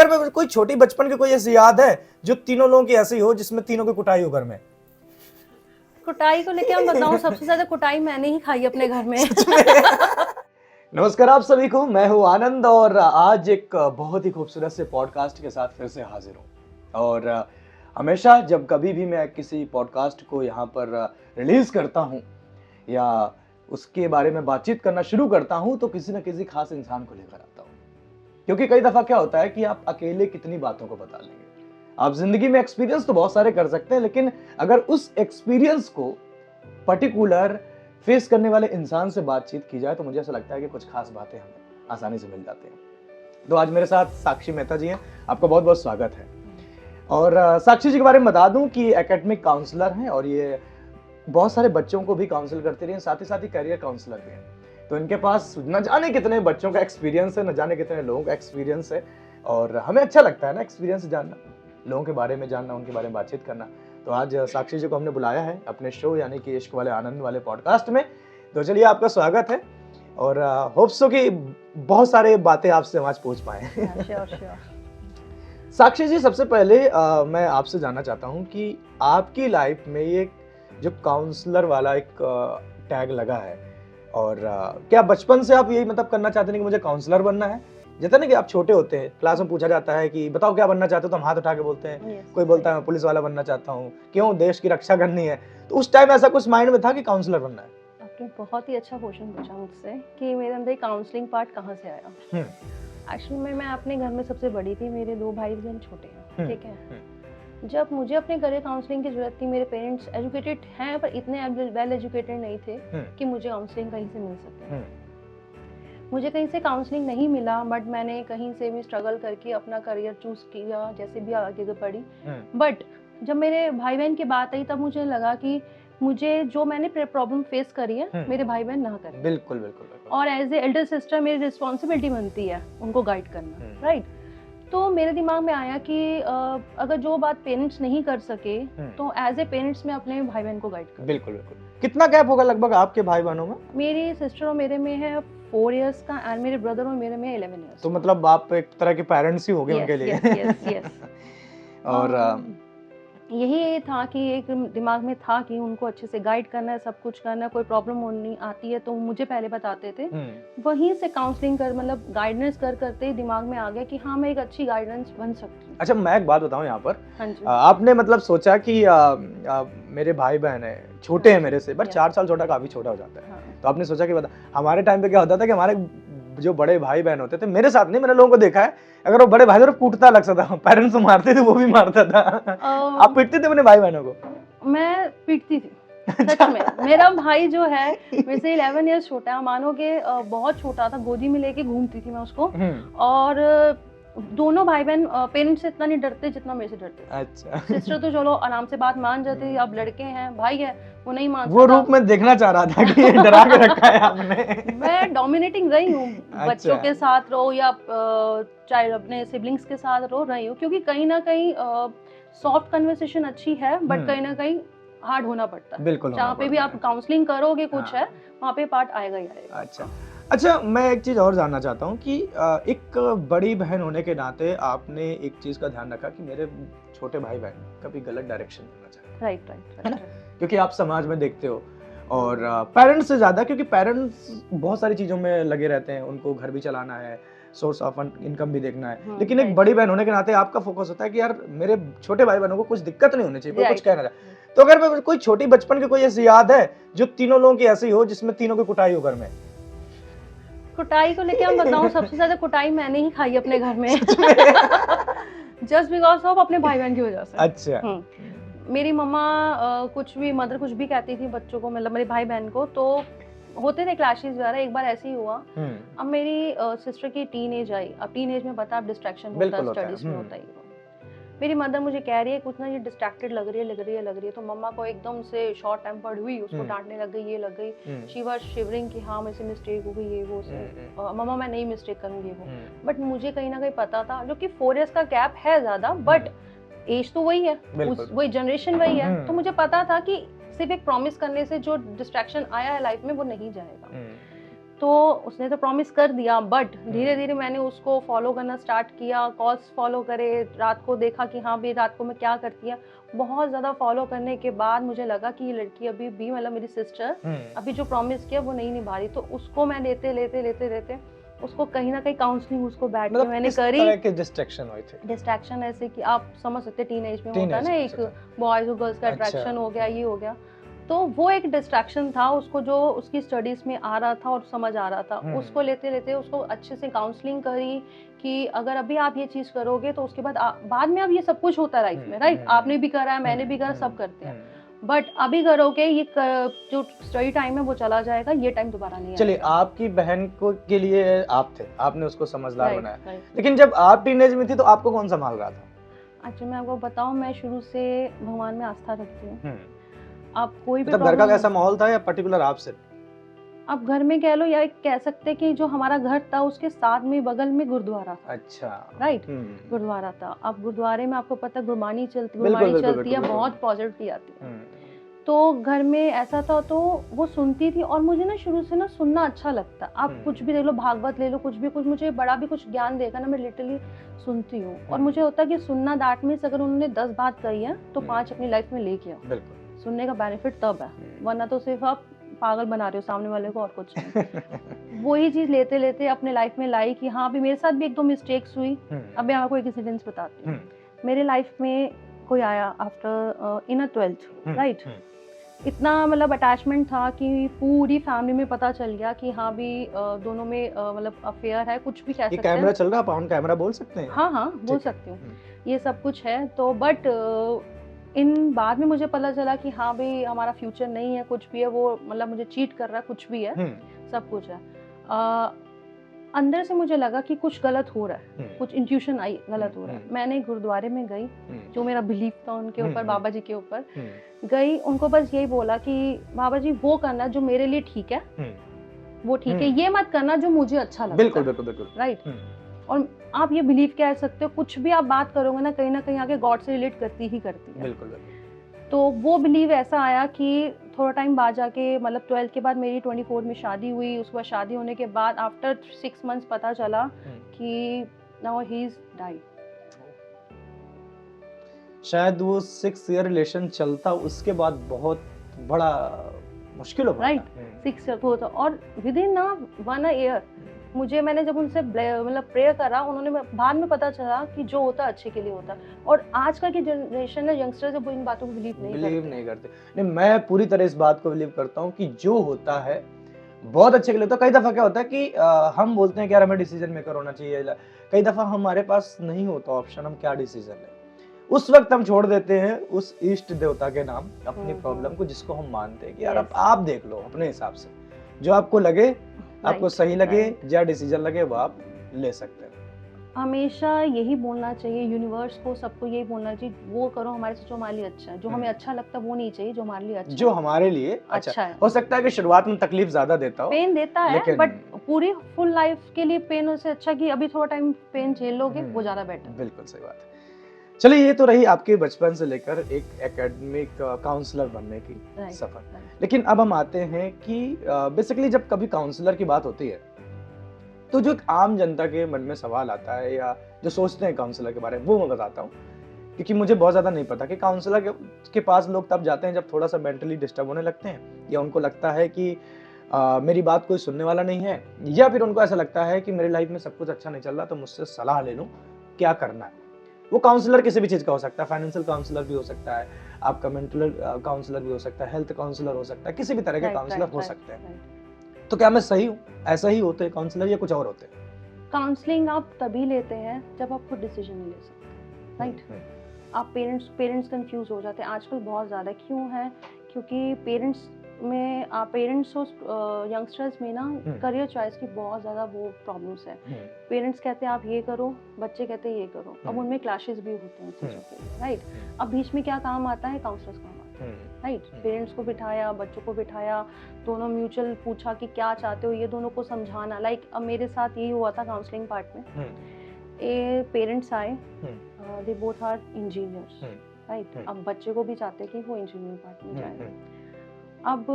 अगर कोई छोटी बचपन की कोई ऐसी याद है जो तीनों लोगों की ऐसी हो जिसमें तीनों की कुटाई हो घर में? कुटाई को लेके हम बताऊं, सबसे ज्यादा कुटाई मैंने ही खाई अपने घर में। नमस्कार आप सभी को, मैं हूं आनंद और आज एक बहुत ही खूबसूरत से पॉडकास्ट के साथ फिर से हाजिर हूं। और हमेशा जब कभी भी मैं किसी पॉडकास्ट को यहाँ पर रिलीज करता हूं या उसके बारे में बातचीत करना शुरू करता हूं तो किसी न किसी खास इंसान को लेकर आता हूं, क्योंकि कई दफा क्या होता है कि आप अकेले कितनी बातों को बता लेंगे। आप जिंदगी में एक्सपीरियंस तो बहुत सारे कर सकते हैं, लेकिन अगर उस एक्सपीरियंस को पर्टिकुलर फेस करने वाले इंसान से बातचीत की जाए तो मुझे ऐसा लगता है कि कुछ खास बातें हमें आसानी से मिल जाती हैं। तो आज मेरे साथ साक्षी मेहता जी हैं, आपका बहुत बहुत स्वागत है। और साक्षी जी के बारे में बता दूं कि एकेडमिक काउंसलर हैं और ये बहुत सारे बच्चों को भी काउंसिल करते रहे हैं, साथ ही करियर काउंसलर भी हैं। तो इनके पास न जाने कितने बच्चों का एक्सपीरियंस है, न जाने कितने लोगों का एक्सपीरियंस है। और हमें अच्छा लगता है ना एक्सपीरियंस जानना, लोगों के बारे में जानना, उनके बारे में बातचीत करना। तो आज साक्षी जी को हमने बुलाया है अपने शो यानी कि इश्क वाले आनंद वाले पॉडकास्ट में। तो चलिए, आपका स्वागत है और होप्स सो कि बहुत सारे बातें आपसे हम आज पूछ पाए। साक्षी जी, सबसे पहले मैं आपसे जानना चाहता हूँ कि आपकी लाइफ में ये जो काउंसलर वाला एक टैग लगा है और क्या बचपन से आप यही मतलब करना चाहते हैं कि मुझे काउंसलर बनना है? जैसे ना कि आप छोटे होते हैं, क्लास में पूछा जाता है कि बताओ क्या बनना चाहते हो, तो हम हाथ उठा के बोलते हैं। कोई बोलता है मैं पुलिस वाला बनना चाहता हूँ, क्यों, देश की रक्षा करनी है। तो उस टाइम ऐसा कुछ माइंड में था कि काउंसलर बनना है? आपने बहुत ही अच्छा क्वेश्चन पूछा मुझसे कि मेरे अंदर काउंसलिंग पार्ट कहाँ से आया। एक्चुअली मैं अपने घर में सबसे बड़ी थी, मेरे 2 भाई बहन छोटे हैं, ठीक है। जब मुझे अपने करियर काउंसलिंग की जरूरत थी, मेरे पेरेंट्स एजुकेटेड हैं पर इतने वेल एजुकेटेड नहीं थे कि मुझे काउंसलिंग कहीं से मिल सके। मुझे कहीं से काउंसलिंग नहीं मिला, बट मैंने कहीं से भी स्ट्रगल करके अपना करियर चूज किया, जैसे भी आगे बढ़ी। बट जब मेरे भाई बहन की बात आई तब मुझे लगा कि मुझे जो मैंने प्रॉब्लम फेस करी है मेरे भाई बहन ना करें। बिल्कुल बिल्कुल, बिल्कुल। और एज ए एल्डर सिस्टर मेरी रिस्पॉन्सिबिलिटी बनती है उनको गाइड करना, राइट। तो मेरे दिमाग में आया कि अगर जो बात पेरेंट्स नहीं कर सके तो एज ए पेरेंट्स मैं अपने भाई बहन को गाइड करूं। बिल्कुल बिल्कुल। कितना गैप होगा लगभग आपके भाई बहनों में? मेरी सिस्टर और मेरे में है 4 इयर्स का एंड मेरे ब्रदर और मेरे में 11 इयर्स। तो मतलब आप एक तरह के पेरेंट्स ही हो गए उनके लिए। यस। और यही था कि एक दिमाग में था कि उनको अच्छे से गाइड करना है, सब कुछ करना है। कोई प्रॉब्लम होनी आती है तो मुझे पहले बताते थे। वहीं से काउंसलिंग कर मतलब गाइडेंस करते ही दिमाग में आ गया कि हाँ, मैं एक अच्छी गाइडेंस बन सकती हूँ। अच्छा, मैं एक बात बताऊं यहाँ पर। हाँ जी। आपने मतलब सोचा कि मेरे भाई बहन है, छोटे हैं मेरे से, बट 4 साल छोटा काफी छोटा हो जाता है। हाँ। तो आपने सोचा कि बता, हमारे टाइम पे क्या होता था कि हमारे जो बड़े भाई बहन होते थे, मेरे साथ नहीं, मैंने लोगों को देखा है, अगर वो बड़े भाई थे तो कूटता लगता था, पेरेंट्स को मारते थे, वो भी मारता था। आप पीटते थे अपने भाई बहनों को? मैं पीटती थी सच में। मेरा भाई जो है मेरे से 11 इयर्स छोटा है, मानो कि बहुत छोटा था, गोदी में लेके घूमती थी मैं उसको। और दोनों भाई बहन पेरेंट्स से इतना नहीं डरते जितना मेरे से डरते। अच्छा। सिस्टर तो चलो आराम से बात मान जाती, अब लड़के हैं, भाई है, वो नहीं मान वो रूप में देखना चाह रहा था कि डरा के रखा है आपने। मैं डोमिनेटिंग रही हूँ। अच्छा। बच्चों के साथ रहो या चाहे अपने सिबलिंग्स के साथ रही हूँ, क्योंकि कहीं ना कहीं सॉफ्ट कन्वर्सेशन अच्छी है, बट कहीं ना कहीं हार्ड होना पड़ता है। बिल्कुल। जहाँ पे भी आप काउंसलिंग करोगे कुछ है, वहाँ पे पार्ट आएगा ही आएगा। अच्छा, मैं एक चीज और जानना चाहता हूँ कि एक बड़ी बहन होने के नाते आपने एक चीज का ध्यान रखा कि मेरे छोटे भाई बहन कभी गलत डायरेक्शन में ना जाए। राइट। क्योंकि आप समाज में देखते हो और पेरेंट्स से ज्यादा, क्योंकि पेरेंट्स बहुत सारी चीजों में लगे रहते हैं, उनको घर भी चलाना है, सोर्स ऑफ इनकम भी देखना है। लेकिन एक बड़ी बहन होने के नाते आपका फोकस होता है कि यार मेरे छोटे भाई बहनों को कुछ दिक्कत नहीं होनी चाहिए, कोई कुछ कहना चाहे। तो अगर कोई छोटी बचपन की कोई ऐसी याद है जो तीनों लोगों की ऐसी हो जिसमें तीनों की कुटाई हो घर में? कुटाई को लेके हम बताऊं, सबसे ज्यादा कुटाई मैंने ही खाई अपने घर में। जस्ट बिकॉज ऑफ अपने भाई बहन की वजह से। अच्छा। मेरी मम्मा मदर कुछ भी कहती थी बच्चों को, मतलब मेरे भाई बहन को, तो होते थे क्लैशेस वगैरह। एक बार ऐसे ही हुआ। अब मेरी सिस्टर की टीन एज आई। अब टीन एज में पता, डिस्ट्रैक्शन होता है, स्टडीज में होता ही। मेरी मदर मुझे कह रही है कुछ ना, ये डिस्ट्रैक्टेड लग रही है। तो मम्मा को एकदम से शॉर्ट टेम्पर्ड हुई, उसको डांटने लग गई, ये लग गई। शी वाज शिवरिंग कि हाँ मेरे से मिस्टेक हो गई, ये वो से। मम्मा मैं नहीं मिस्टेक करूंगी वो। बट मुझे कहीं ना कहीं पता था, जो कि 4 इयर्स का गैप है ज्यादा, बट एज तो वही है, वही जनरेशन वही है। तो मुझे पता था कि सिर्फ एक प्रॉमिस करने से जो डिस्ट्रैक्शन आया है लाइफ में वो नहीं जाएगा। तो तो उसने तो प्रॉमिस कर दिया, बट धीरे धीरे मैंने उसको फॉलो करना स्टार्ट किया, कॉल्स फॉलो करे, रात को देखा कि हाँ भाई रात को मैं क्या करती है। बहुत ज़्यादा फॉलो करने के बाद मुझे लगा कि ये लड़की अभी भी, मतलब मेरी सिस्टर अभी जो प्रॉमिस किया वो नहीं निभा रही। तो उसको मैं लेते लेते लेते लेते उसको कहीं ना कहीं काउंसलिंग उसको बैठ के मैंने करी। तरह के डिस्ट्रैक्शन हुए थे? डिस्ट्रैक्शन ऐसे कि आप समझ सकते हैं, टीनेज में होता है ना, एक बॉयज और गर्ल्स का अट्रैक्शन हो गया, ये हो गया। तो वो एक डिस्ट्रैक्शन था उसको, जो उसकी स्टडीज में आ रहा था और समझ आ रहा था। उसको लेते लेते उसको अच्छे से काउंसलिंग करी कि अगर अभी आप ये चीज करोगे तो उसके बाद में अब ये सब कुछ होता है लाइफ में, राइट? आपने भी करा है, मैंने भी करा, सब करते हैं, बट अभी करोगे ये जो स्टडी टाइम है वो चला जाएगा, ये टाइम दोबारा नहीं आएगा। चलिए, आपकी बहन को के लिए आप थे, आपने उसको समझदार बनाया, लेकिन जब आप टीनेज में थी तो आपको कौन संभाल रहा था? अच्छा, मैं आपको बताऊं, मैं शुरू से भगवान में आस्था रखती हूँ। आप कोई भी घर का कैसा माहौल था या पर्टिकुलर आप सिर्फ? आप घर में कह लो या कह सकते कि जो हमारा घर था उसके साथ में बगल में गुरुद्वारा था। अच्छा, राइट, गुरुद्वारा था। अब गुरुद्वारे में आपको पता गुरबानी चलती है, बहुत पॉजिटिविटी आती है। तो घर में ऐसा था, तो वो सुनती थी और मुझे ना शुरू से ना सुनना अच्छा लगता। आप कुछ भी देख लो, भागवत ले लो, कुछ भी, कुछ मुझे बड़ा भी कुछ ज्ञान देगा ना, मैं लिटरली सुनती हूँ। और मुझे होता है कि सुनना, दैट मीन्स अगर उन्होंने 10 बात कही है तो 5 अपनी लाइफ में लेके आओ। सुनने का बेनिफिट तब है, वरना तो सिर्फ आप पागल बना रहे हो सामने वाले को और कुछ नहीं। वही चीज लेते लेते अपने लाइफ में लाई कि हाँ भी मेरे साथ भी एक दो मिस्टेक्स हुई। अब मैं आपको एक इंसिडेंस बताती हूँ। मेरे लाइफ में कोई आया आफ्टर इन 12th, राइट? इतना मतलब अटैचमेंट था कि पूरी फैमिली में पता चल गया कि हाँ भी दोनों में मतलब अफेयर है, कुछ भी कह सकते हैं। कैमरा चल रहा है, आप ऑन कैमरा बोल सकते हैं? हाँ बोल सकती हूँ, ये सब कुछ है। तो बट इन बाद में मुझे पता चला कि हाँ भाई हमारा फ्यूचर नहीं है, कुछ भी है, वो मतलब मुझे चीट कर रहा है, कुछ भी है, सब कुछ है। अंदर से मुझे लगा कि कुछ गलत हो रहा है, कुछ इंट्यूशन आई गलत हो रहा है। मैंने गुरुद्वारे में गई, जो मेरा बिलीफ था उनके ऊपर, बाबा जी के ऊपर गई, उनको बस यही बोला कि बाबा जी वो करना जो मेरे लिए ठीक है, वो ठीक है, ये मत करना जो मुझे अच्छा लगता है। बिल्कुल बिल्कुल बिल्कुल, राइट। और आप ये बिलीव कह सकते हो, कुछ भी आप बात करोगे ना कहीं आगे गॉड से रिलेट करती ही करती है। बिल्कुल बिल्कुल। तो वो बिलीव ऐसा आया कि थोड़ा टाइम बाद जाके, मतलब 12th के बाद मेरी 24 में शादी हुई। उसके बाद शादी होने के बाद आफ्टर 6 months पता चला कि नाउ ही इज डाइड। शायद वो 6 year रिलेशन चलता, उसके बाद बहुत बड़ा मुश्किल हो गया, राइट? 6 year होता, और विद इन ना 1 year मैंने जब उनसे मतलब प्रेयर करा, उन्होंने बाद में पता चला कि जो होता अच्छे के लिए होता। और आजकल की जनरेशन है, यंगस्टर्स वो इन बातों को बिलीव नहीं करते। नहीं, मैं पूरी तरह इस बात को बिलीव करता हूँ कि जो होता है बहुत अच्छे के लिए होता है। कई दफा क्या होता है कि हम बोलते हैं कि यार हमें डिसीजन मेकर होना चाहिए, कई दफा हमारे पास नहीं होता ऑप्शन, हम क्या डिसीजन लें। उस वक्त हम छोड़ देते हैं उस इष्ट देवता के नाम अपनी प्रॉब्लम को, जिसको हम मानते हैं कि यार आप देख लो अपने हिसाब से, जो आपको लगे, आपको सही लगे, या डिसीजन लगे, वो आप ले सकते हैं। हमेशा यही बोलना चाहिए यूनिवर्स को, सबको यही बोलना चाहिए, वो करो हमारे से जो हमारे लिए अच्छा है। जो हमें अच्छा लगता है वो नहीं चाहिए, जो हमारे लिए अच्छा, जो हमारे लिए अच्छा है। हो सकता है कि शुरुआत में तकलीफ ज्यादा देता हो, पेन देता है, बट पूरी फुल लाइफ के लिए पेन से अच्छा कि अभी थोड़ा टाइम पेन झेल लोगे, वो ज्यादा बेटर। बिल्कुल सही बात है। चलिए, ये तो रही आपके बचपन से लेकर एक एकेडमिक काउंसलर बनने की सफर। लेकिन अब हम आते हैं कि बेसिकली जब कभी काउंसलर की बात होती है तो जो एक आम जनता के मन में सवाल आता है, या जो सोचते हैं काउंसलर के बारे में, वो मैं बताता हूँ, क्योंकि मुझे बहुत ज्यादा नहीं पता कि काउंसलर के पास लोग तब जाते हैं जब थोड़ा सा मेंटली डिस्टर्ब होने लगते हैं, या उनको लगता है कि मेरी बात कोई सुनने वाला नहीं है, या फिर उनको ऐसा लगता है कि मेरी लाइफ में सब कुछ अच्छा नहीं चल रहा तो मुझसे सलाह ले लूं क्या करना है। वो काउंसलर किसी भी चीज का हो सकता है, फाइनेंशियल काउंसलर भी हो सकता है, आपका मेंटल काउंसलर भी हो सकता है, हेल्थ काउंसलर हो सकता है, किसी भी तरह के काउंसलर हो सकते हैं। तो क्या मैं सही हूँ? ऐसा ही होते हैं काउंसलर या कुछ और होते हैं? काउंसलिंग आप तभी लेते हैं जब आप खुद डिसीजन नहीं ले सकते, राइट? आप पेरेंट्स कंफ्यूज हो जाते हैं आजकल बहुत ज़्यादा। क्यों है? क्योंकि पेरेंट्स और यंगस्टर्स में ना करियर चॉइस की बहुत ज़्यादा वो प्रॉब्लम्स है। पेरेंट्स कहते हैं आप ये करो, बच्चे कहते हैं ये करो। अब उनमें क्लैशेस भी होते हैं चीज़ों के, राइट? अब बीच में क्या काम आता है? काउंसलर्स काम आता है, राइट? पेरेंट्स को बिठाया, बच्चों को बिठाया, दोनों म्यूचुअल पूछा कि क्या चाहते हो, ये दोनों को समझाना। लाइक अब मेरे साथ यही हुआ था काउंसलिंग पार्ट में। पेरेंट्स आए, they both are engineers, right? अब बच्चे को भी चाहते कि वो इंजीनियरिंग पार्ट में जाए। अब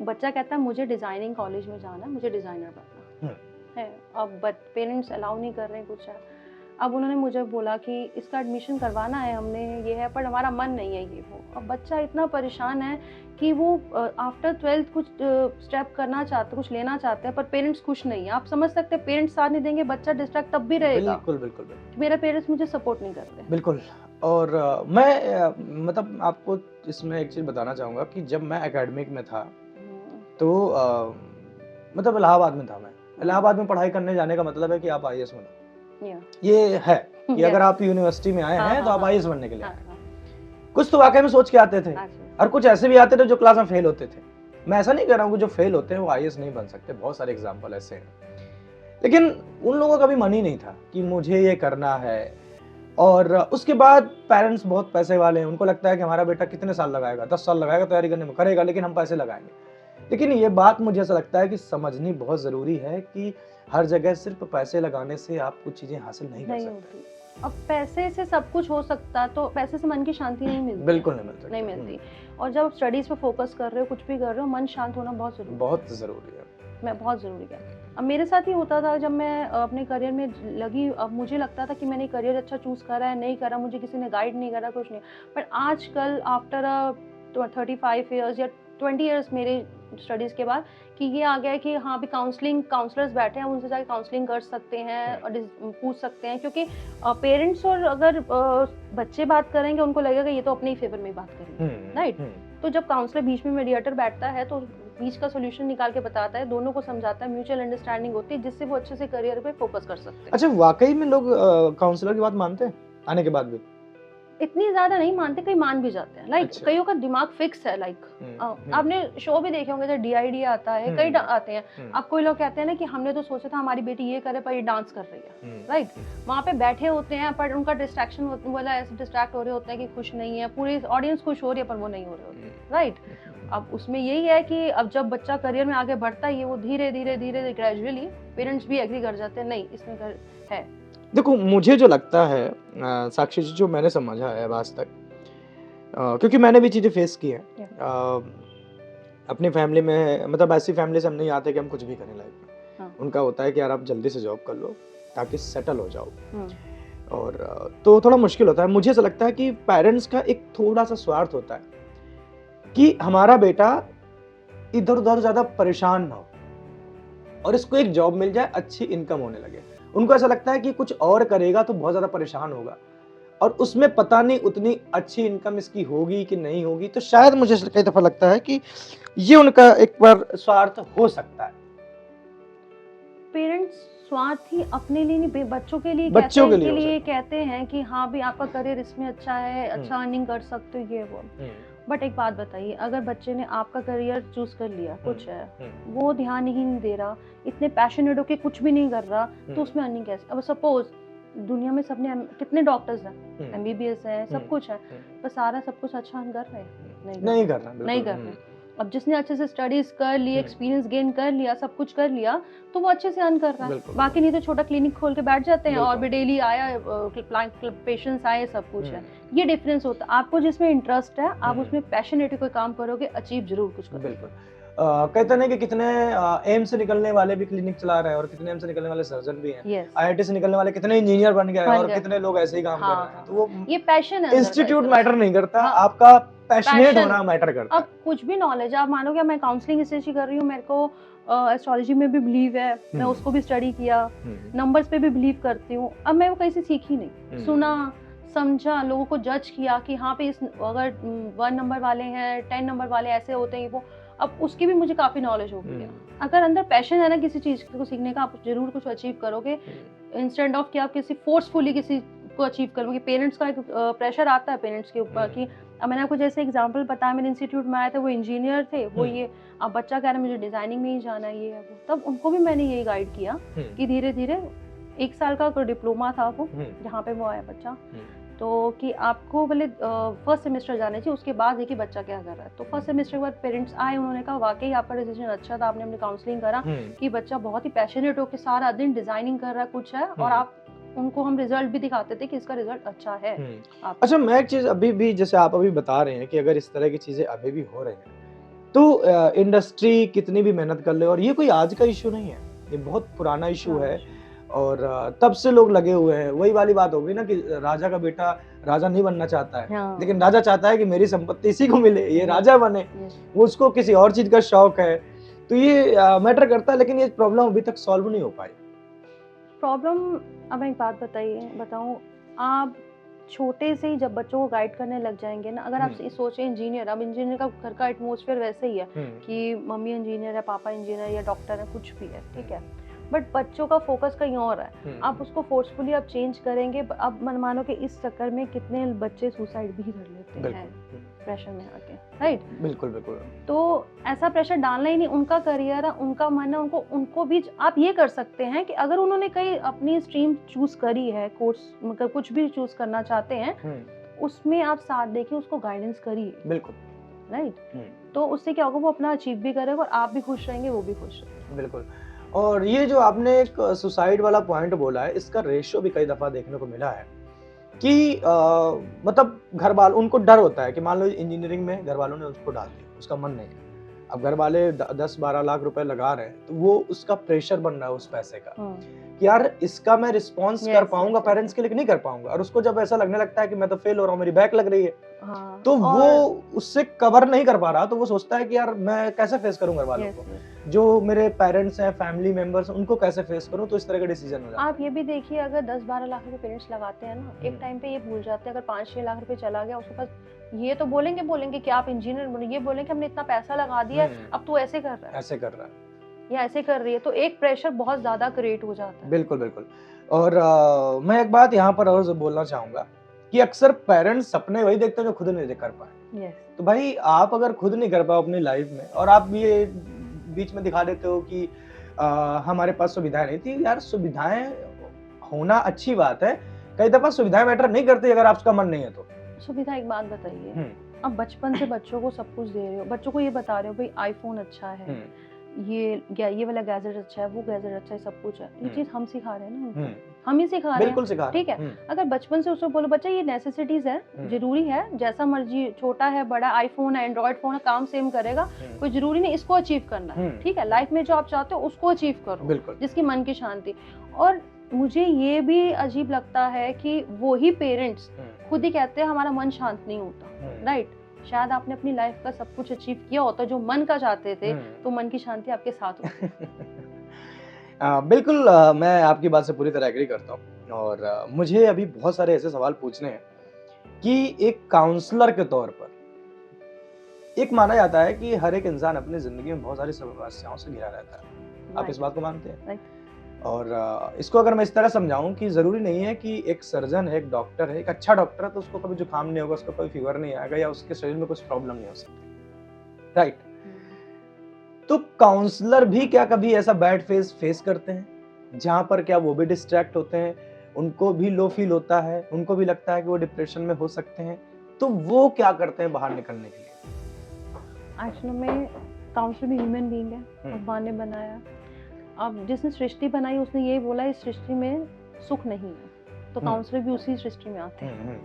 बच्चा कहता है मुझे डिजाइनिंग कॉलेज में जाना है, मुझे डिजाइनर बनना है। अब पेरेंट्स अलाउ नहीं कर रहे हैं कुछ है। अब उन्होंने मुझे बोला कि इसका एडमिशन करवाना है हमने, ये है, पर हमारा मन नहीं है ये वो। अब बच्चा इतना परेशान है कि वो आफ्टर 12th कुछ स्टेप करना चाहते, कुछ लेना चाहते हैं, पर पेरेंट्स खुश नहीं है। आप समझ सकते हैं, पेरेंट्स साथ नहीं देंगे, बच्चा डिस्ट्रैक्ट तब भी रहेगा। बिल्कुल बिल्कुल बिल्कुल। मेरे पेरेंट्स मुझे सपोर्ट नहीं करते। बिल्कुल। और मैं मतलब आपको इसमें एक चीज़ बताना चाहूँगा कि जब मैं एकेडमिक में था तो मतलब इलाहाबाद में था मैं। इलाहाबाद में पढ़ाई करने जाने का मतलब है कि आप आईएएस बनो। ये है कि अगर आप यूनिवर्सिटी में आए हैं तो आप आईएएस बनने के लिए आए। कुछ तो वाकई में सोच के आते थे और कुछ ऐसे भी आते थे जो क्लास में फेल होते थे। मैं ऐसा नहीं कह रहा हूँ कि जो फेल होते हैं वो आईएएस नहीं बन सकते, बहुत सारे एग्जाम्पल ऐसे हैं। लेकिन उन लोगों का भी मन ही नहीं था कि मुझे ये करना है। और उसके बाद पेरेंट्स बहुत पैसे वाले हैं, उनको लगता है कि हमारा बेटा कितने साल लगाएगा, 10 साल लगाएगा तैयारी करने में, करेगा लेकिन हम पैसे लगाएंगे। लेकिन ये बात मुझे ऐसा लगता है कि समझनी बहुत ज़रूरी है कि हर जगह सिर्फ पैसे लगाने से आप कुछ चीज़ें हासिल नहीं कर सकते। अब पैसे से सब कुछ हो सकता, तो पैसे से मन की शांति नहीं मिलती। बिल्कुल नहीं मिलती। और जब स्टडीज पे फोकस कर रहे हो, कुछ भी कर रहे हो, मन शांत होना बहुत ज़रूरी है। बहुत ज़रूरी है। अब मेरे साथ ही होता था जब मैं अपने करियर में लगी। अब मुझे लगता था कि मैंने करियर अच्छा चूज़ करा है, नहीं करा, मुझे किसी ने गाइड नहीं करा, कुछ नहीं। पर आजकल आफ्टर 35 ईयर्स या 20 ईयर्स मेरे स्टडीज़ के बाद कि ये आ गया है कि हाँ भी काउंसलर्स बैठे हैं, उनसे जाके काउंसलिंग कर सकते हैं और पूछ सकते हैं। क्योंकि पेरेंट्स और अगर बच्चे बात करेंगे उनको लगेगा ये तो अपने ही फेवर में बात करेंगे, राइट। तो जब काउंसलर बीच में मीडिएटर बैठता है तो बीच का सोल्यूशन निकाल के बताता है, दोनों को समझाता है, म्यूचुअल अंडरस्टैंडिंग होती है, जिससे वो अच्छे से करियर पे फोकस कर सकते हैं। अच्छा, वाकई में लोग काउंसलर की बात मानते हैं आने के बाद भी? इतनी ज्यादा नहीं मानते, कई मान भी जाते हैं। लाइक कईयों का दिमाग फिक्स है। लाइक आपने शो भी देखे होंगे, DID आता है, कई आते हैं। अब कोई लोग कहते हैं ना कि हमने तो सोचा था हमारी बेटी ये करे पर ये डांस कर रही है, राइट। वहाँ पे बैठे होते हैं पर उनका डिस्ट्रैक्शन वाला ऐसे डिस्ट्रैक्ट हो रहे होते हैं कि खुश नहीं है, पूरी ऑडियंस खुश हो रही है पर वो नहीं हो रहे होते, राइट। अब उसमें यही है कि अब जब बच्चा करियर में आगे बढ़ता है, वो धीरे धीरे ग्रेजुअली पेरेंट्स भी एग्री कर जाते हैं, नहीं इसमें है। देखो, मुझे जो लगता है साक्षी जी, जो मैंने समझा है आज तक, क्योंकि मैंने भी चीज़ें फेस की हैं अपनी फैमिली में। मतलब ऐसी फैमिली से हम नहीं आते कि हम कुछ भी करें लाइफ में। उनका होता है कि यार आप जल्दी से जॉब कर लो ताकि सेटल हो जाओ। और तो थोड़ा मुश्किल होता है। मुझे ऐसा लगता है कि पेरेंट्स का एक थोड़ा सा स्वार्थ होता है कि हमारा बेटा इधर उधर ज़्यादा परेशान ना हो और इसको एक जॉब मिल जाए, अच्छी इनकम होने लगे। उनको ऐसा लगता है कि कुछ और करेगा तो बहुत ज़्यादा परेशान होगा और उसमें पता नहीं उतनी अच्छी इनकम इसकी होगी कि नहीं होगी। तो शायद मुझे कई दफ़ा लगता है कि ये उनका एक बार स्वार्थ हो सकता है। पेरेंट्स स्वार्थ ही अपने लिए नहीं, बच्चों के लिए कहते हैं कि हाँ भी आपका करियर इसमें अच्छा है, अच्छा अर्निंग कर सकते हो, ये वो। बट एक बात बताइए, अगर बच्चे ने आपका करियर चूज कर लिया, कुछ है, वो ध्यान ही नहीं दे रहा, इतने पैशनेट होके कुछ भी नहीं कर रहा, तो उसमें अर्निंग कैसे? अब सपोज दुनिया में सबने कितने डॉक्टर्स हैं, MBBS है, सब कुछ है, पर सारा सब कुछ अच्छा अर्न कर रहे हैं? नहीं कर रहे। अब जिसने अच्छे से स्टडीज कर ली, एक्सपीरियंस गेन कर लिया, सब कुछ कर लिया, तो वो अच्छे से अर्न कर रहा है। बाकी नहीं तो छोटा क्लिनिक खोल के बैठ जाते हैं और भी डेली आया पेशेंट्स आए, सब कुछ है। ये डिफरेंस होता है। आपको जिसमें इंटरेस्ट है, आप उसमें पैशनेट कोई काम करोगे, अचीव जरूर कुछ करोगे। बिल्कुल। कहते हैं कि कितने एम्स से निकलने वाले भी क्लिनिक चला रहे हैं और कितने एम्स से निकलने वाले सर्जन भी हैं। IIT से निकलने वाले कितने इंजीनियर बन गए और कितने लोग ऐसे ही काम कर रहे हैं। तो वो ये पैशन है, इंस्टीट्यूट मैटर नहीं करता, आपका पैशनेट होना मैटर करता है। अब कुछ भी नॉलेज, आप मानोगे मैं काउंसलिंग इसलिए कर रही हूँ, मेरे को एस्ट्रोलॉजी में भी बिलीव है, मैं उसको भी स्टडी किया, नंबर्स पे भी बिलीव करती हूँ। अब मैं वो कहीं से सीखी नहीं, सुना, समझा, लोगों को जज किया कि हाँ पे इस अगर 1 नंबर वाले हैं, 10 नंबर वाले ऐसे होते हैं, वो अब उसकी भी मुझे काफी नॉलेज हो गई है। अगर अंदर पैशन है ना किसी चीज को सीखने का, आप जरूर कुछ अचीव करोगे, इंस्टेड ऑफ कि आप किसी फोर्सफुली किसी को अचीव करोगे। पेरेंट्स का एक प्रेशर आता है पेरेंट्स के ऊपर कि अब मैंने आपको जैसे एग्जांपल बताया, मेरे इंस्टीट्यूट में आए थे, वो इंजीनियर थे, वो ये अब बच्चा कह रहा है मुझे डिजाइनिंग में ही जाना है, ये है वो। तब उनको भी मैंने यही गाइड किया कि धीरे धीरे 1 साल का डिप्लोमा था वो, जहाँ पे वो आया बच्चा, तो कि आपको पहले फर्स्ट सेमेस्टर जाने चाहिए, उसके बाद देखिए बच्चा क्या कर रहा है। तो फर्स्ट सेमेस्टर के बाद पेरेंट्स आए, उन्होंने कहा वाकई आपका डिसीजन अच्छा था, आपने अपनी काउंसलिंग करा कि बच्चा बहुत ही पैशनेट होकर सारा दिन डिजाइनिंग कर रहा है, कुछ है, और आप उनको हम रिजल्ट भी दिखाते थे कि इसका रिजल्ट अच्छा है। अच्छा, मैं एक चीज अभी भी, जैसे आप अभी बता रहे हैं कि अगर इस तरह की चीजें अभी भी हो रही हैं, तो इंडस्ट्री कितनी भी मेहनत कर ले, और ये कोई आज का इशू नहीं है, ये बहुत पुराना इशू है, और तब से लोग लगे हुए हैं। वही वाली बात होगी ना कि राजा का बेटा राजा नहीं बनना चाहता है, लेकिन राजा चाहता है कि मेरी संपत्ति इसी को मिले, ये राजा बने, वो उसको किसी और चीज का शौक है। तो ये मैटर करता है, लेकिन ये प्रॉब्लम अभी तक सॉल्व नहीं हो पाई। प्रॉब्लम, अब एक बात बताऊं, आप छोटे से ही जब बच्चों को गाइड करने लग जाएंगे ना, अगर आप सोचें इंजीनियर, अब इंजीनियर का घर का एटमॉस्फेयर वैसे ही है कि मम्मी इंजीनियर है, पापा इंजीनियर या डॉक्टर है, कुछ भी है, ठीक है, बट बच्चों का फोकस कहीं और है। आप उसको फोर्सफुली आप चेंज करेंगे, अब मन मानो कि इस चक्कर में कितने बच्चे सुसाइड भी कर लेते हैं प्रेशर में आके, राइट? बिल्कुल बिल्कुल। तो ऐसा प्रेशर डालना ही नहीं, उनका करियर है, उनका मन है, उनको भी आप ये कर सकते हैं कि अगर उन्होंने कहीं अपनी स्ट्रीम चूज करी है, कोर्स मतलब कुछ भी चूज करना चाहते हैं, उसमें आप साथ देखिए, उसको गाइडेंस करिए, बिल्कुल, राइट? तो उससे क्या होगा, वो अपना अचीव भी करेगा और आप भी खुश रहेंगे, वो भी खुश रहेंगे। बिल्कुल। और ये जो आपने एक सुसाइड वाला पॉइंट बोला है, इसका रेशियो भी कई दफा देखने को मिला है कि मतलब घर वालों, उनको डर होता है कि मान लो इंजीनियरिंग में घर वालों ने उसको डाल दिया, उसका मन नहीं है, अब घर वाले 10-12 लाख रुपए लगा रहे हैं, तो वो उसका प्रेशर बन रहा है उस पैसे का कि यार इसका मैं रिस्पॉन्स कर पाऊंगा पेरेंट्स के लिए, नहीं कर पाऊंगा। और उसको जब ऐसा लगने लगता है कि मैं तो फेल हो रहा हूँ, मेरी बैक लग रही है, तो वो उससे कवर नहीं कर पा रहा, तो वो सोचता है कि यार मैं कैसे फेस करूं घर वालों को, जो मेरे पेरेंट्स हैं, फैमिली मेंबर्स, उनको कैसे फेस करूं, तो इस तरह का डिसीजन हो जाता है। आप ये भी देखिए, अगर 10-12 लाख रुपए पेरेंट्स लगाते हैं ना, एक टाइम पे ये भूल जाते हैं, अगर 5-6 लाख रुपए चला गया उसके पास, ये तो बोलेंगे कि आप इंजीनियर बनो, ये बोलेंगे हमने इतना पैसा लगा दिया, अब तू ऐसे कर रहा है, ऐसे कर रहा है या ऐसे कर रही है, तो एक प्रेशर बहुत ज्यादा क्रिएट हो जाता है। बिल्कुल बिल्कुल। और मैं एक बात यहाँ पर और बोलना चाहूंगा कि अक्सर पेरेंट्स सपने वही देखते हैं जो खुद नहीं कर पाए। तो भाई आप अगर खुद नहीं कर पाओ अपनी लाइफ में, और आप ये बीच में दिखा देते हो कि हमारे पास सुविधाएं नहीं थी, यार सुविधाएं होना अच्छी बात है, कई दफा सुविधाएं मैटर नहीं करती अगर आपका मन नहीं है तो। सुविधा, एक बात बताइए, अब बचपन से बच्चों को सब कुछ दे रहे हो, बच्चों को ये बता रहे हो भाई आईफोन अच्छा है, ये वाला गैजेट अच्छा है, वो गैजेट अच्छा है, सब कुछ है, ये चीज हम सिखा रहे हैं ना उनको, हम ही सिखा रहे हैं, ठीक है? अगर बचपन से उसको बोलो बच्चा ये नेसेसिटीज है, जरूरी है, जैसा मर्जी छोटा है बड़ा, आईफोन है, एंड्रॉइड फोन है, काम सेम करेगा, कोई जरूरी नहीं इसको अचीव करना है, ठीक है? लाइफ में जो आप चाहते हो उसको अचीव करो, जिसकी मन की शांति। और मुझे ये भी अजीब लगता है कि वो ही पेरेंट्स खुद ही कहते हैं हमारा मन शांत नहीं होता, राइट? शायद आपने अपनी लाइफ का सब कुछ अचीव किया होता जो मन का चाहते थे, तो मन की शांति आपके साथ होती। बिल्कुल, मैं आपकी बात से पूरी तरह एग्री करता हूँ, और मुझे अभी बहुत सारे ऐसे सवाल पूछने हैं कि एक काउंसलर के तौर पर एक माना जाता है कि हर एक इंसान अपनी जिंदगी में बहुत सारी समस्याओं से घिरा रहता है, आप इस बात को मानते हैं? और इसको अगर मैं इस तरह समझाऊं कि जरूरी नहीं है कि एक सर्जन है, एक डॉक्टर है, एक अच्छा डॉक्टर है तो उसको कभी जुकाम नहीं होगा, उसको कोई फीवर नहीं आएगा, या उसके शरीर में कुछ प्रॉब्लम नहीं हो सकती, राइट? तो काउंसलर भी क्या कभी ऐसा बैड फेस करते हैं जहां पर क्या वो भी डिस्ट्रैक्ट होते हैं, उनको भी लो फील होता है, उनको भी लगता है कि वो डिप्रेशन में हो सकते हैं, तो वो क्या करते हैं बाहर निकलने के लिए? एक्चुअली में काउंसलर भी ह्यूमन बीइंग है, भगवान ने बनाया, अब जिसने सृष्टि बनाई उसने यही बोला इस सृष्टि में सुख नहीं है, तो काउंसलर भी उसी सृष्टि में आते हैं।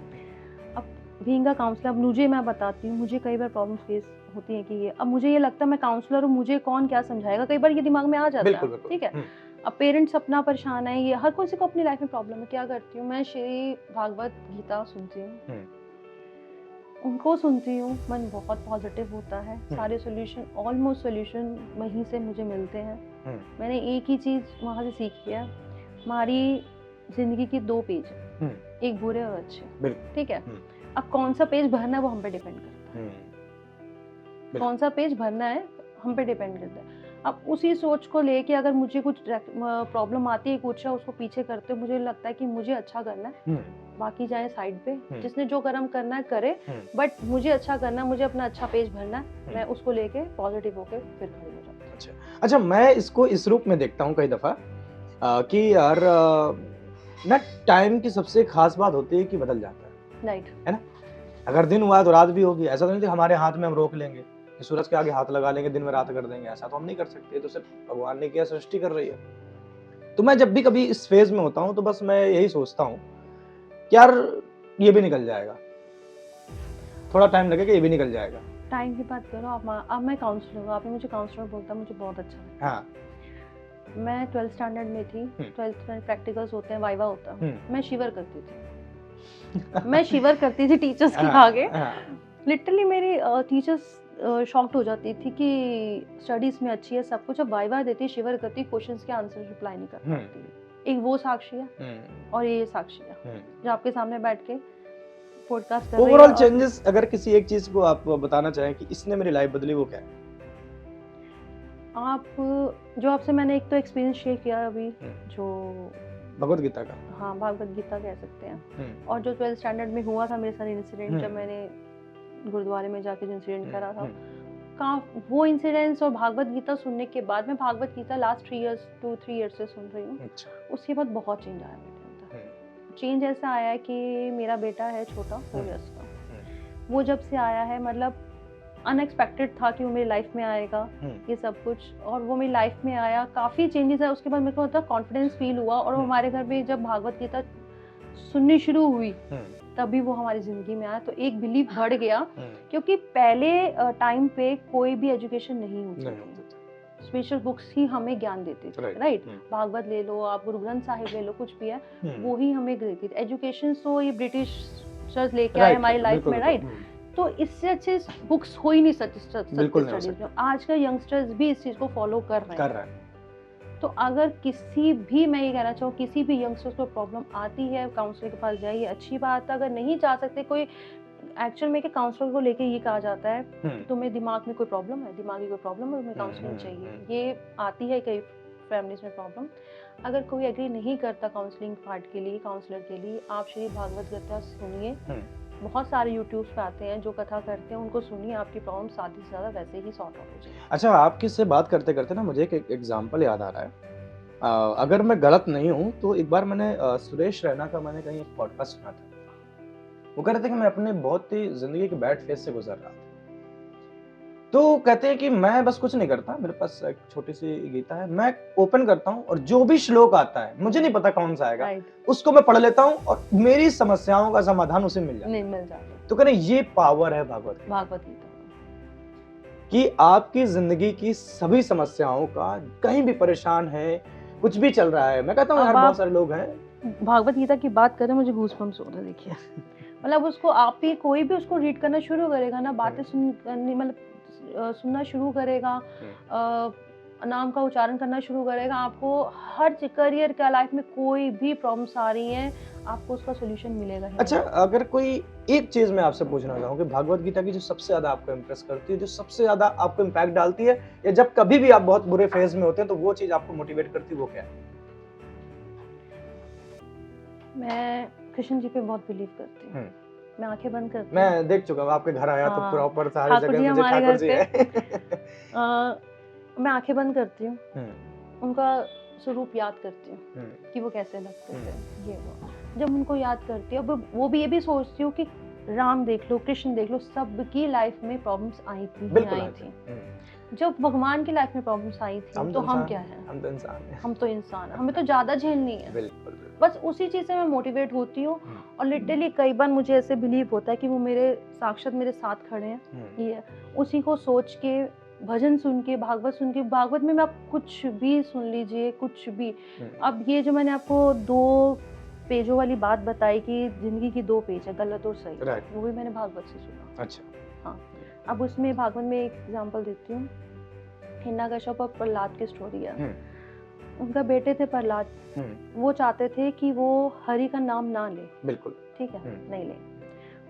अब बीइंग अ काउंसलर, अब मैं बताती हूँ, मुझे कई बार प्रॉब्लम फेस होती है कि ये, अब मुझे ये लगता है मैं काउंसलर हूँ, मुझे कौन क्या समझाएगा, कई बार ये दिमाग में आ जाता है, ठीक है? अब पेरेंट्स अपना परेशान है, ये हर किसी को अपनी लाइफ में प्रॉब्लम है, क्या करती हूँ मैं, श्री भागवत गीता सुनती हूँ, उनको सुनती हूँ, मन बहुत पॉजिटिव होता है, सारे सॉल्यूशन, ऑलमोस्ट सॉल्यूशन वहीं से मुझे मिलते हैं। मैंने एक ही चीज वहां से सीखी है, हमारी जिंदगी के 2 पेज हैं, एक बुरे और अच्छे, ठीक है? अब कौन सा पेज भरना है वो हम पे डिपेंड करता है, कौन सा पेज भरना है हम पे डिपेंड करता है। अब उसी सोच को लेके अगर मुझे कुछ प्रॉब्लम आती है, कुछ है, उसको पीछे करते हुए मुझे लगता है कि मुझे अच्छा करना है, बाकी जाए साइड पे, जिसने जो कर्म करना है करे, बट मुझे अच्छा करना है, मुझे अपना अच्छा पेज भरना है, मैं उसको लेके पॉजिटिव होके फिर खड़ी हो जाती हूँ। अच्छा, मैं इसको इस रूप में देखता हूँ कई दफा कि यार ना टाइम की सबसे खास बात होती है कि बदल जाता है, राइट, है ना? अगर दिन हुआ तो रात भी होगी, ऐसा तो नहीं कि हमारे हाथ में हम रोक लेंगे, सूरज के आगे हाथ लगा लेंगे, दिन में रात कर देंगे, ऐसा तो हम नहीं कर सकते, तो सिर्फ भगवान ने किया, सृष्टि कर रही है। तो मैं जब भी कभी इस फेज में होता हूँ तो बस मैं यही सोचता हूँ कि यार ये भी निकल जाएगा, थोड़ा टाइम लगेगा, ये भी निकल जाएगा, टाइम की बात करो आप, अब मैं काउंसलर हूँ, आपने मुझे काउंसलर बोलता मुझे बहुत अच्छा लगता है। हाँ। मैं 12th स्टैंडर्ड में थी, 12th में प्रैक्टिकल्स होते हैं, वाइवा होता है, मैं शिवर करती थी। मैं शिवर करती थी टीचर्स के आगे। लिटरली मेरी टीचर्स शॉक्ड हो जाती थी कि स्टडीज में अच्छी है सब कुछ, अब वाइवा देती, शिवर करती, क्वेश्चंस के आंसर रिप्लाई नहीं कर पाती। एक वो साक्षी है और ये साक्षी है जो आपके सामने बैठ के पॉडकास्ट कर रही है। ओवरऑल चेंजेस अगर किसी एक चीज को आप बताना चाहें कि इसने मेरी लाइफ बदली, वो क्या है? आप जो आपसे मैंने एक तो एक्सपीरियंस शेयर किया अभी, जो भगवत गीता का, हाँ भगवत गीता कह सकते हैं, और जो 12th स्टैंडर्ड में हुआ था मेरे साथ इंसिडेंट, जब मैंने गुरुद्वारे में जाके जो इंसिडेंट करा था, वो इंसिडेंट्स और भागवत गीता सुनने के बाद, मैं भागवत गीता लास्ट 2-3 ईयर्स से सुन रही हूँ। उसके बाद बहुत चेंज आया मेरे अंदर। चेंज ऐसा आया है कि मेरा बेटा है छोटा 4 इयर्स का, वो जब से आया है, मतलब अनएक्सपेक्टेड था कि वो मेरी लाइफ में आएगा ये सब कुछ, और वो मेरी लाइफ में आया, काफ़ी चेंजेस है। उसके बाद मेरे को होता कॉन्फिडेंस फील हुआ, और हमारे घर में जब भागवत गीता सुननी शुरू हुई तभी वो हमारी जिंदगी में आया, तो एक बिलीव बढ़ गया, क्योंकि पहले टाइम पे कोई भी एजुकेशन नहीं होती थी, स्पेशल बुक्स ही हमें ज्ञान देती थी, राइट? भागवत ले लो आप, गुरु ग्रंथ साहिब ले लो, कुछ भी है वो ही हमें देती थी। एजुकेशन तो ये ब्रिटिशर्स लेके आए हमारी लाइफ में, राइट? तो इससे अच्छे बुक्स हो ही नहीं सकती स्टडीज में। आज का यंगस्टर्स भी इस चीज को फॉलो कर रहे हैं। तो अगर किसी भी, मैं ये कहना चाहूँ, किसी भी यंगस्टर्स को प्रॉब्लम आती है, काउंसलर के पास जाइए, अच्छी बात है। अगर नहीं जा सकते, कोई एक्चुअल में कि काउंसलर को लेके ये कहा जाता है तुम्हें दिमाग में कोई प्रॉब्लम है, दिमागी कोई प्रॉब्लम है, तुम्हें काउंसलिंग चाहिए, ये आती है कई फैमिलीज में प्रॉब्लम। अगर कोई एग्री नहीं करता काउंसलिंग पार्ट के लिए, काउंसलर के लिए, आप श्री भागवत गीता सुनिए, बहुत सारे यूट्यूब्स पे आते हैं जो कथा करते हैं, उनको सुनिए, आपकी प्रॉब्लम आधी से ज़्यादा वैसे ही सॉर्ट आउट हो जाएगी। अच्छा, आपकी से बात करते करते ना मुझे एक एग्जांपल याद आ रहा है। अगर मैं गलत नहीं हूँ तो एक बार मैंने सुरेश रैना का मैंने कहीं एक पॉडकास्ट सुना था। वो कह रहे थे कि मैं अपने बहुत ही जिंदगी के बैड फेज से गुजर रहा था, तो कहते हैं कि मैं बस कुछ नहीं करता, मेरे पास एक छोटी सी गीता है, मैं ओपन करता हूँ और जो भी श्लोक आता है, मुझे नहीं पता कौन सा आएगा, उसको मैं पढ़ लेता हूँ और मेरी समस्याओं का समाधान उसे मिल जाता है। तो कह रहे ये पावर है भागवत गीता कि आपकी जिंदगी की सभी समस्याओं का, कहीं भी परेशान है, कुछ भी चल रहा है। मैं कहता हूँ यार बहुत सारे लोग हैं, भागवत गीता की बात करें, मुझे गूज़बम्स हो रहे हैं, देखिए मतलब उसको आप ही कोई भी उसको रीड करना शुरू करेगा ना, बातें सुनना शुरू करेगा, नाम का उच्चारण करना शुरू करेगा, आपको हर करियर का, लाइफ में कोई भी प्रॉब्लम्स आ रही हैं, आपको उसका सॉल्यूशन मिलेगा। अच्छा, अगर कोई एक चीज मैं आपसे पूछना चाहूँ कि भागवत गीता की जो सबसे ज्यादा आपको इम्प्रेस करती है, जो सबसे ज्यादा आपको इम्पैक्ट डालती है, या जब कभी भी आप बहुत बुरे फेज में होते हैं तो वो चीज आपको मोटिवेट करती है, वो क्या है? मैं कृष्ण जी पे बहुत बिलीव करती हूँ। मैं आंखें बंद करती हूँ। मैं देख चुका हूँ आपके घर आया तो प्रॉपर सारी जगह मुझे ठाकुर जी है। मैं आंखें बंद करती हूँ, उनका स्वरूप याद करती हूँ कि वो कैसे लगते थे, ये वो। जब उनको याद करती हूँ, वो भी ये भी सोचती हूँ कि राम देख लो, कृष्ण देख लो, सबकी लाइफ में प्रॉब्लम्स आई थी। जब भगवान की लाइफ में प्रॉब्लम्स आई थी तो हम क्या हैं? हम तो इंसान हैं, हमें तो ज्यादा झेलनी है। बस उसी चीज से मैं मोटिवेट होती हूँ, और लिटरली कई बार मुझे ऐसे बिलीव होता है कि वो मेरे साक्षात मेरे साथ खड़े हैं। ये उसी को सोच के, भजन सुन के, भागवत सुन के, भागवत में आप कुछ भी सुन लीजिए, कुछ भी। अब ये जो मैंने आपको 2 पेजों वाली बात बताई कि जिंदगी की 2 पेज है, गलत और सही, वो भी मैंने भागवत से सुना। अच्छा, हाँ। अब उसमें भागवत में एक एग्जांपल देती हूँ, हिरण्यकश्यप और प्रहलाद की स्टोरी है। उनका बेटे थे प्रहलाद, वो चाहते थे कि वो हरि का नाम ना ले, बिल्कुल ठीक है, नहीं ले,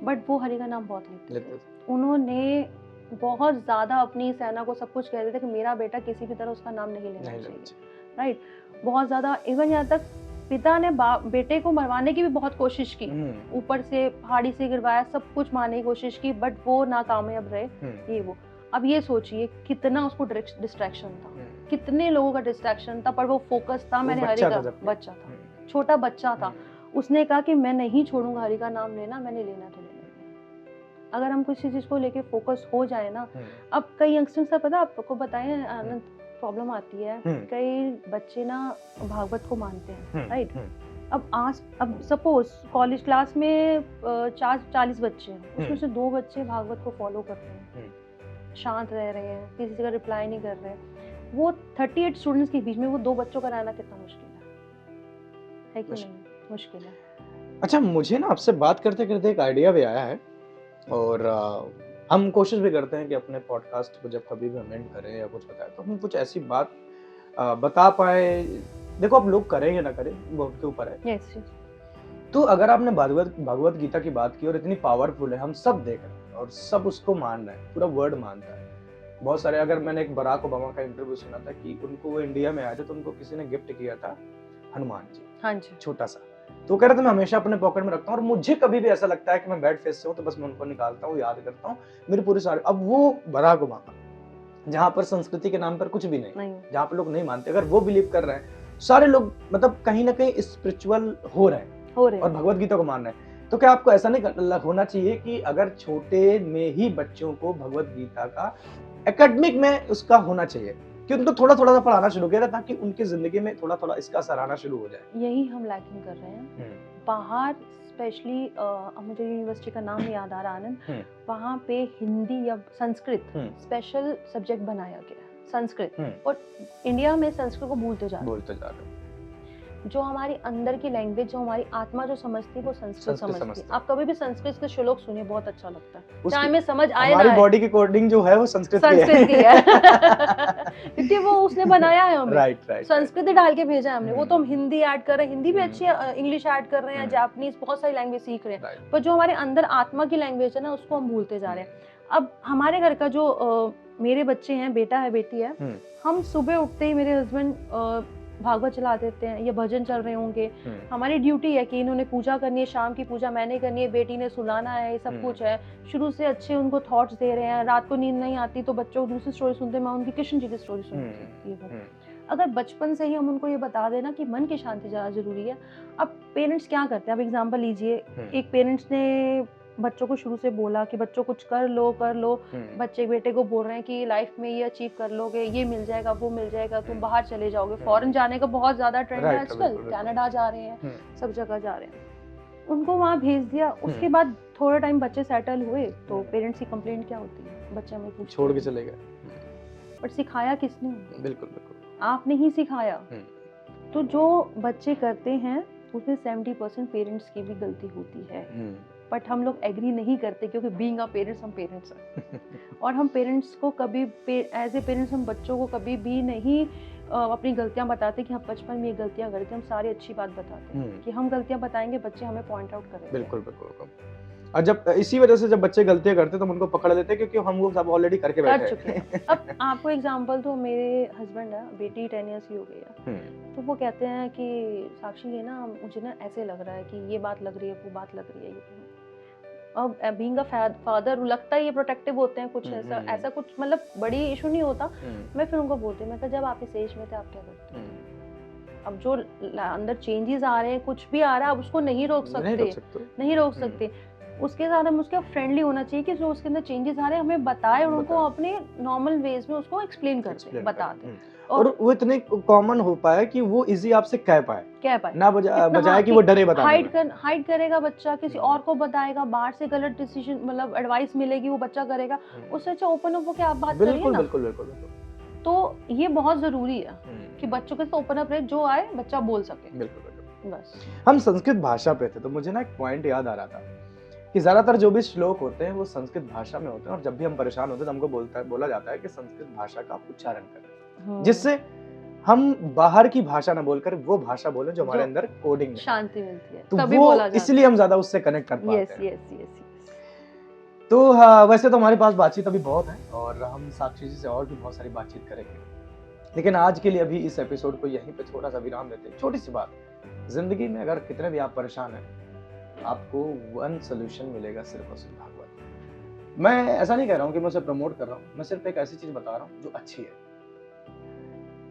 बट वो हरि का नाम बहुत लेते थे। उन्होंने बहुत ज्यादा अपनी सेना को सब कुछ कहते थे कि मेरा बेटा किसी भी तरह उसका नाम नहीं लेना चाहिए, राइट? बहुत ज्यादा, इवन यहाँ तक पिता ने बेटे को मरवाने की भी बहुत कोशिश की, ऊपर से पहाड़ी से गिरवाया, सब कुछ मारने की कोशिश की, बट वो नाकामयाब रहे, ये वो। अब ये सोचिए कितना उसको डिस्ट्रैक्शन था, कितने लोगों का डिस्ट्रैक्शन था, पर वो फोकस था, मैंने हरि का, बच्चा था, छोटा बच्चा था, उसने कहा कि मैं नहीं छोड़ूंगा हरि का नाम लेना, मैंने लेना तो लेना। अगर हम किसी चीज को लेके फोकस हो जाए ना, अब कई यंगस्टर्स का पता आपको बताएं आनंद प्रॉब्लम आती है, कई बच्चे ना भागवत को मानते हैं, राइट? अब सपोज कॉलेज क्लास में 40 बच्चे हैं, उसमें से 2 बच्चे भागवत को फॉलो करते हैं, शांत रह रहे हैं, किसी का रिप्लाई नहीं कर रहे हैं, वो 38 स्टूडेंट्स के बीच में वो 2 बच्चों का रहना कितना मुश्किल है कि नहीं? मुश्किल है। अच्छा, मुझे ना आपसे बात करते करते एक आइडिया भी आया है, और हम कोशिश भी करते हैं कि अपने पॉडकास्ट को जब कभी भी हम एंड करें या कुछ बताएं तो हम कुछ ऐसी बात बता पाए। देखो, अब लोग करें या ना करें वो उनके ऊपर है। Yes yes. तो अगर आपने भगवत गीता की बात की और इतनी पावरफुल है, हम सब देख रहे हैं और सब उसको मान रहे हैं, पूरा वर्ल्ड मानता है। बहुत सारे, अगर मैंने एक बराक ओबामा का इंटरव्यू सुना था कि उनको, वो इंडिया में आए थे तो उनको किसी ने गिफ्ट किया था हनुमान जी, हाँ जी। छोटा सा। तो वो कह रहे थे मैं हमेशा अपने पॉकेट में रखता हूँ, और मुझे कभी भी ऐसा लगता है कि मैं बैड फेस से हूँ तो बस मैं उनको निकालता हूँ, याद करता हूँ, मेरी पूरी सारी। अब वो बराक ओबामा, जहाँ पर संस्कृति के नाम पर कुछ भी नहीं, जहाँ पर लोग नहीं मानते, अगर वो बिलीव कर रहे हैं, सारे लोग मतलब कहीं ना कहीं स्पिरिचुअल हो रहे हैं और भगवत गीता को मान रहे हैं, तो क्या आपको ऐसा नहीं होना चाहिए कि अगर छोटे में ही बच्चों को भगवत गीता का एकेडमिक में उसका होना चाहिए कि उनको थोड़ा थोड़ा सा पढ़ाना शुरू किया ताकि उनकी जिंदगी में थोड़ा थोड़ा इसका असर आना शुरू हो जाए? यही हम लैकिंग कर रहे हैं बाहर, स्पेशली मुझे यूनिवर्सिटी का नाम याद आ रहा आनंद, वहाँ पे हिंदी या संस्कृत स्पेशल सब्जेक्ट बनाया गया, संस्कृत, और इंडिया में संस्कृत को भूलते जा रहे हैं। जो हमारी अंदर की लैंग्वेज, जो हमारी आत्मा जो समझती है वो संस्कृत समझती है। आप कभी भी संस्कृत के श्लोक सुनिए, बहुत अच्छा लगता है, चाहे हमें समझ आए ना आए। हमारी बॉडी की कोडिंग जो है वो संस्कृत की है क्योंकि वो उसने बनाया है हमें, राइट संस्कृत डाल के भेजा है हमने। वो तो हम हिंदी ऐड कर रहे हैं, हिंदी भी अच्छी है, इंग्लिश ऐड कर रहे हैं, जापानीज, बहुत सारी लैंग्वेज सीख रहे हैं, पर जो हमारे अंदर आत्मा की लैंग्वेज है ना, उसको हम भूलते जा रहे हैं। अब हमारे घर का जो मेरे बच्चे हैं, बेटा है बेटी है, हम सुबह उठते ही मेरे हस्बैंड भागवत चला देते हैं या भजन चल रहे होंगे। हमारी ड्यूटी है कि इन्होंने पूजा करनी है, शाम की पूजा मैंने करनी है, बेटी ने सुलाना है, ये सब कुछ है। शुरू से अच्छे उनको थॉट्स दे रहे हैं, रात को नींद नहीं आती तो बच्चों को दूसरी स्टोरी सुनते, मैं उनकी कृष्ण जी की स्टोरी सुनती हूँ। अगर बचपन से ही हम उनको ये बता देना कि मन की शांति ज़्यादा जरूरी है। अब पेरेंट्स क्या करते हैं, अब एग्जाम्पल लीजिए, एक पेरेंट्स ने बच्चों को शुरू से बोला कि बच्चों कुछ कर लो, बच्चे बेटे को बोल रहे हैं कि लाइफ में ये अचीव कर लोगे, ये मिल जाएगा, वो मिल जाएगा, तुम बाहर चले जाओगे। फॉरेन जाने का बहुत ज्यादा ट्रेंड है आजकल, कनाडा जा रहे हैं, सब जगह जा रहे हैं। उनको वहाँ भेज दिया, उसके बाद थोड़ा टाइम बच्चे सेटल हुए तो पेरेंट्स की कंप्लेंट क्या होती है, बच्चे हमें पूछते छोड़ के चले गए। बट सिखाया किसने? बिल्कुल आपने ही सिखाया। तो जो बच्चे करते हैं उसमें 70% पेरेंट्स की भी गलती होती है, बट हम लोग एग्री नहीं करते क्योंकि बीइंग अ पेरेंट्स, हम पेरेंट्स हैं और हम पेरेंट्स को कभी एज ए पेरेंट्स हम बच्चों को कभी भी नहीं अपनी गलतियां बताते कि हम बचपन में ये गलतियां करते, हम सारी अच्छी बात बताते हैं कि हम गलतियां बताएंगे, बच्चे हमें पॉइंट आउट करेंगे। बिल्कुल। और जब इसी वजह से जब बच्चे गलतियां करते तो हम उनको पकड़ लेते हैं क्योंकि हम वो सब ऑलरेडी करके बैठे कर चुके हैं। अब आपको एग्जांपल तो, मेरे हस्बैंड है, बेटी 10 इयर्स की हो गई है, तो वो कहते हैं कि साक्षी ये ना मुझे ना ऐसे लग रहा है कि ये बात लग रही है, वो बात लग रही है। अब बीइंग अ फादर लगता है ये प्रोटेक्टिव होते हैं, कुछ ऐसा कुछ मतलब बड़ी इशू नहीं होता। मैं फिर उनको बोलती हूँ, मैं कहा जब आप इस एज में थे आप क्या करते हैं? अब जो अंदर चेंजेस आ रहे हैं, कुछ भी आ रहा है, अब उसको नहीं रोक सकते। उसके साथ हम उसका फ्रेंडली होना चाहिए कि जो उसके अंदर चेंजेस आ रहे हैं हमें बताए और उनको अपने नॉर्मल वेज में उसको एक्सप्लेन करते बताते, और वो इतने कॉमन हो पाए कि वो इजी आपसे कह पाए ना, बजाय कि वो डरे बताने। हाइड करेगा बच्चा, किसी और को बताएगा, बाहर से गलत डिसीजन मतलब एडवाइस मिलेगी, वो बच्चा करेगा, उससे अच्छा ओपन अप होकर आप बात करिए ना। बिल्कुल। तो ये बहुत जरूरी है कि बच्चों के साथ ओपन अप रहे, जो आए बच्चा बोल सके। बिल्कुल। बस हम संस्कृत भाषा पे थे तो मुझे ना एक पॉइंट याद आ रहा था कि ज्यादातर जो भी श्लोक होते हैं वो संस्कृत भाषा में होते हैं, और जब भी हम परेशान होते हैं तो हमको बोला जाता है कि संस्कृत भाषा का उच्चारण करें, जिससे हम बाहर की भाषा ना बोलकर वो भाषा बोलें जो हमारे अंदर कोडिंग में शांति मिलती है, तो तभी वो बोला जाता है। इसलिए हम ज्यादा उससे कनेक्ट कर पाते हैं। यस। तो वैसे तो हमारे पास बातचीत अभी बहुत है और हम साक्षी जी से और भी बहुत सारी बातचीत करेंगे, लेकिन आज के लिए अभी इस एपिसोड को यहीं पे थोड़ा सा विराम देते हैं। छोटी सी बात, जिंदगी में अगर कितने भी आप परेशान हैं, आपको वन सोल्यूशन मिलेगा, सिर्फ और सिर्फ भागवत। मैं ऐसा नहीं कह रहा हूँ कि मैं उसे प्रमोट कर रहा हूँ, मैं सिर्फ एक ऐसी चीज बता रहा हूँ जो अच्छी है,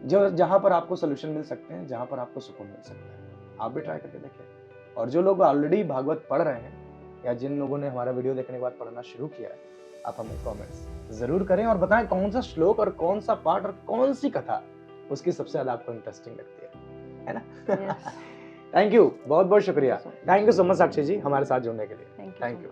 जो जहां पर आपको सोल्यूशन मिल सकते हैं, जहां पर आपको सुकून मिल सकता है। आप भी ट्राई करके देखिए। और जो लोग ऑलरेडी भागवत पढ़ रहे हैं या जिन लोगों ने हमारा वीडियो देखने के बाद पढ़ना शुरू किया है, आप हमें कमेंट्स जरूर करें और बताएं कौन सा श्लोक और कौन सा पाठ और कौन सी कथा उसकी सबसे ज्यादा आपको इंटरेस्टिंग लगती है ना? थैंक यू, बहुत बहुत शुक्रिया। थैंक यू सो मच साक्षी जी हमारे साथ जुड़ने के लिए। Thank you.